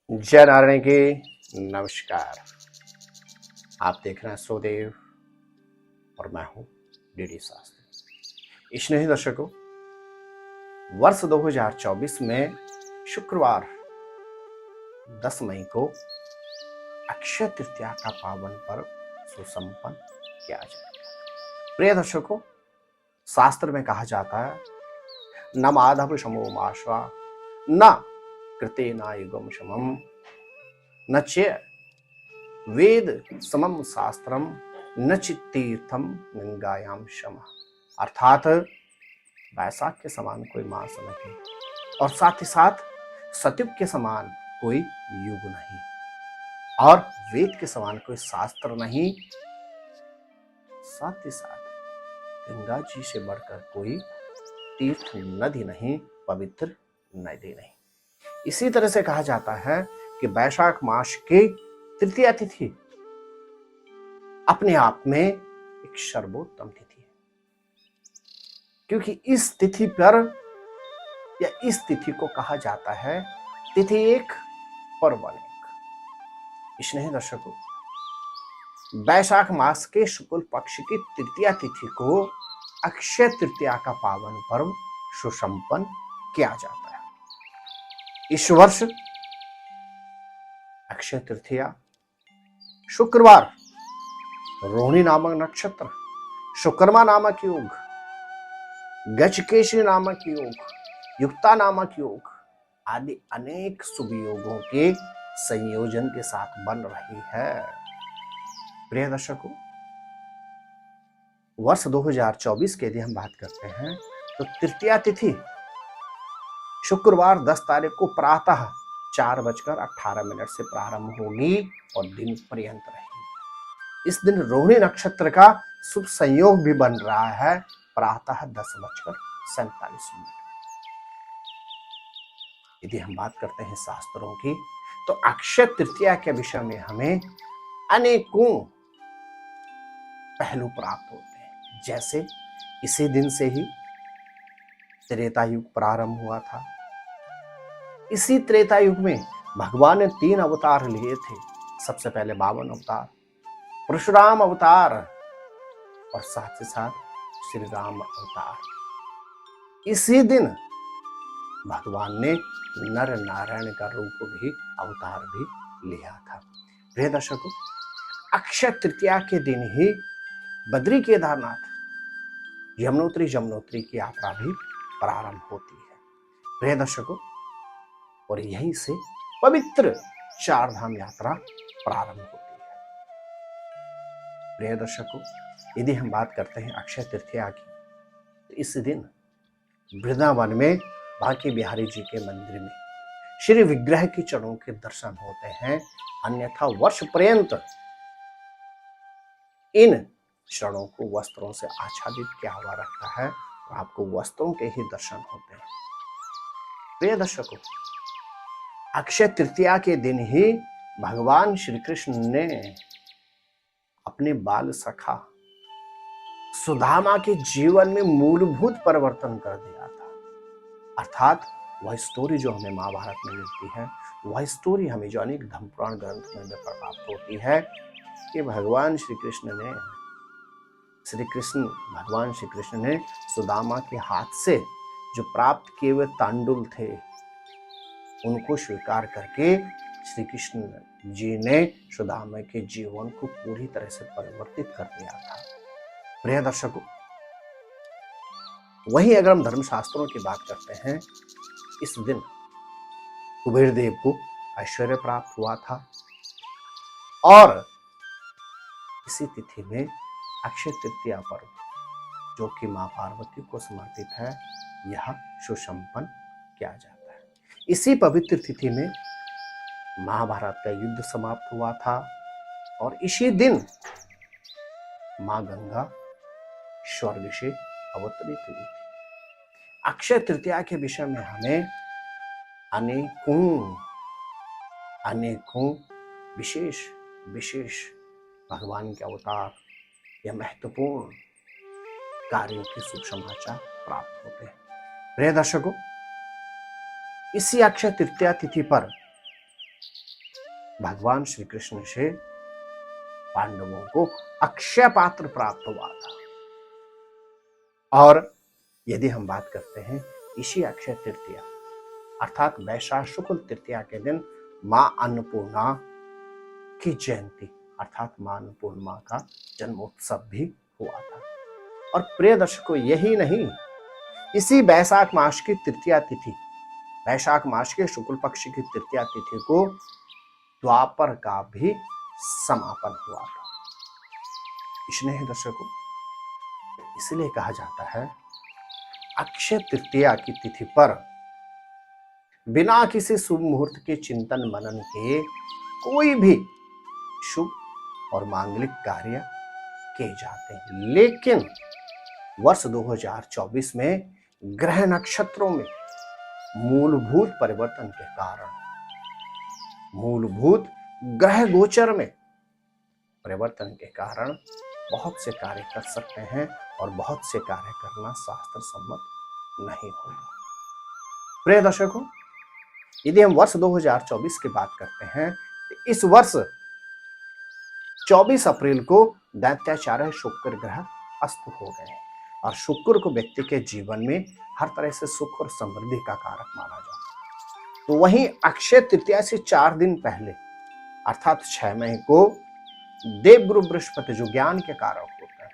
जय नारायण की नमस्कार। आप देख रहे हैं सोदेव और मैं हूं डीडी शास्त्री। स्नेही दर्शकों, वर्ष 2024 में शुक्रवार 10 मई को अक्षय तृतीया का पावन पर्व सुसंपन्न किया जाएगा। प्रिय दर्शकों, शास्त्र में कहा जाता है न माधव समो माश्वा न कृते न युगम समम न च वेद समम शास्त्रम न चित्तीर्थम गंगायाम शम। अर्थात वैशाख के समान कोई मास नहीं और साथ ही साथ सतयुग के समान कोई युग नहीं और वेद के समान कोई शास्त्र नहीं, साथ ही साथ गंगा जी से बढ़कर कोई तीर्थ नदी नहीं, पवित्र नदी नहीं। इसी तरह से कहा जाता है कि वैशाख मास की तृतीया तिथि अपने आप में एक सर्वोत्तम तिथि है, क्योंकि इस तिथि पर या इस तिथि को कहा जाता है तिथि एक पर्व अनेक। स्नेही दर्शकों, वैशाख मास के शुक्ल पक्ष की तृतीया तिथि को अक्षय तृतीया का पावन पर्व सुसंपन्न किया जाता है। इस वर्ष अक्षय तृतीया शुक्रवार, रोहिणी नामक नक्षत्र, शुक्रमा नामक योग, गजकेशी नामक योग, युक्ता नामक योग आदि अनेक शुभ योगों के संयोजन के साथ बन रही है। प्रिय दर्शकों, वर्ष 2024 के यदि हम बात करते हैं तो तृतीया तिथि शुक्रवार 10 तारीख को प्रातः 4:18 से प्रारंभ होगी और दिन पर्यंत रहेगी। इस दिन रोहिणी नक्षत्र का शुभ संयोग भी बन रहा है प्रातः 10:47। यदि हम बात करते हैं शास्त्रों की तो अक्षय तृतीया के विषय में हमें अनेकों पहलू प्राप्त होते हैं। जैसे इसी दिन से ही त्रेता युग प्रारंभ हुआ था। इसी त्रेता युग में भगवान ने 3 अवतार लिए थे। सबसे पहले 52 अवतार, परशुराम अवतार और साथ ही साथ श्री राम अवतार। इसी दिन भगवान ने नर नारायण का रूप भी अवतार भी लिया था। प्रिय दर्शकों, अक्षय तृतीया के दिन ही बद्री केदारनाथ यमुनोत्री की यात्रा भी प्रारंभ होती है। प्रिय दर्शकों, और यहीं से पवित्र 4 धाम यात्रा प्रारंभ होती है। प्रिय दर्शकों, यदि हम बात करते हैं अक्षय तृतीया की तो इस दिन वृंदावन में बांके बिहारी जी के मंदिर में श्री विग्रह के चरणों के दर्शन होते हैं। अन्यथा वर्ष पर्यंत इन चरणों को वस्त्रों से आच्छादित किया हुआ रहता है और आपको वस्त्रों के ही दर्शन होते हैं। प्रिय दर्शकों, अक्षय तृतीया के दिन ही भगवान श्री कृष्ण ने अपने बाल सखा सुदामा के जीवन में मूलभूत परिवर्तन कर दिया था। अर्थात वह स्टोरी जो हमें महाभारत में मिलती है, वह स्टोरी हमें जो अनेक धर्म पुराण ग्रंथ में प्राप्त होती है कि भगवान श्री कृष्ण ने सुदामा के हाथ से जो प्राप्त किए हुए तांडुल थे उनको स्वीकार करके श्री कृष्ण जी ने सुदामा के जीवन को पूरी तरह से परिवर्तित कर दिया था। प्रिय दर्शकों, वहीं अगर हम धर्मशास्त्रों की बात करते हैं, इस दिन कुबेर देव को ऐश्वर्य प्राप्त हुआ था और इसी तिथि में अक्षय तृतीया पर्व जो कि मां पार्वती को समर्पित है, यह सुसंपन्न किया जाता है। इसी पवित्र तिथि में महाभारत का युद्ध समाप्त हुआ था और इसी दिन मां गंगा स्वर्ग से अवतरित हुई थी। अक्षय तृतीया के विषय में हमें अनेकों विशेष भगवान के अवतार या महत्वपूर्ण कार्यों के शुभ समाचार प्राप्त होते हैं। प्रिय दर्शकों, इसी अक्षय तृतीया तिथि पर भगवान श्री कृष्ण से पांडवों को अक्षय पात्र प्राप्त हुआ था। और यदि हम बात करते हैं इसी अक्षय तृतीया अर्थात वैशाख शुक्ल तृतीया के दिन मां अन्नपूर्णा की जयंती अर्थात मां अन्नपूर्णा का जन्मोत्सव भी हुआ था। और प्रिय दर्शकों, यही नहीं, इसी वैशाख मास की तृतीया तिथि, वैशाख मास के शुक्ल पक्ष की तृतीया तिथि को द्वापर का भी समापन हुआ था। इसलिए दर्शकों, इसलिए कहा जाता है अक्षय तृतीया की तिथि पर बिना किसी शुभ मुहूर्त के चिंतन मनन के कोई भी शुभ और मांगलिक कार्य किए जाते हैं। लेकिन वर्ष 2024 में ग्रह नक्षत्रों में मूलभूत परिवर्तन के कारण, मूलभूत ग्रह गोचर में परिवर्तन के कारण बहुत से कार्य कर सकते हैं और बहुत से कार्य करना शास्त्र सम्मत नहीं होगा। प्रिय दर्शकों, यदि हम वर्ष 2024 की बात करते हैं तो इस वर्ष 24 अप्रैल को दैत्याचार्य शुक्र ग्रह अस्त हो गए और शुक्र को व्यक्ति के जीवन में हर तरह से सुख और समृद्धि का कारक माना जाता है। तो वहीं अक्षय तृतीया से 4 दिन पहले अर्थात 6 मई को देवगुरु बृहस्पति जो ज्ञान के कारक होता है,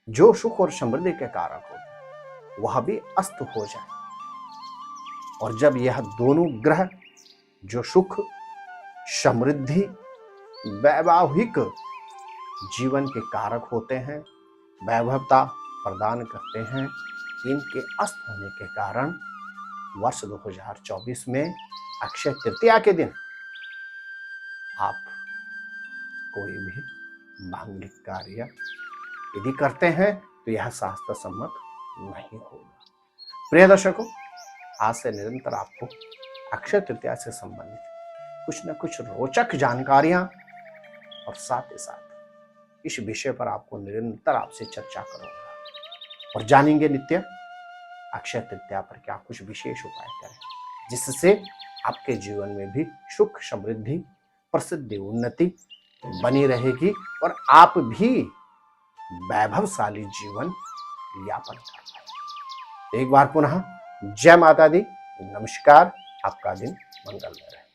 जो सुख और समृद्धि के कारक होता है, वह भी अस्त हो जाए। और जब यह दोनों ग्रह जो सुख समृद्धि वैवाहिक जीवन के कारक होते हैं, वैभवता प्रदान करते हैं, इनके अस्त होने के कारण वर्ष 2024 में अक्षय तृतीया के दिन आप कोई भी मांगलिक कार्य यदि करते हैं तो यह शास्त्र सम्मत नहीं होगा। प्रिय दर्शकों, आज से निरंतर आपको अक्षय तृतीया से संबंधित कुछ न कुछ रोचक जानकारियां और साथ ही साथ इस विषय पर आपको निरंतर आपसे चर्चा करूंगा और जानेंगे नित्य अक्षय तृतीया पर क्या कुछ विशेष उपाय करें जिससे आपके जीवन में भी सुख समृद्धि प्रसिद्धि उन्नति बनी रहेगी और आप भी वैभवशाली जीवन यापन कर पाएंगे। एक बार पुनः जय माता दी, नमस्कार, आपका दिन मंगलमय रहे।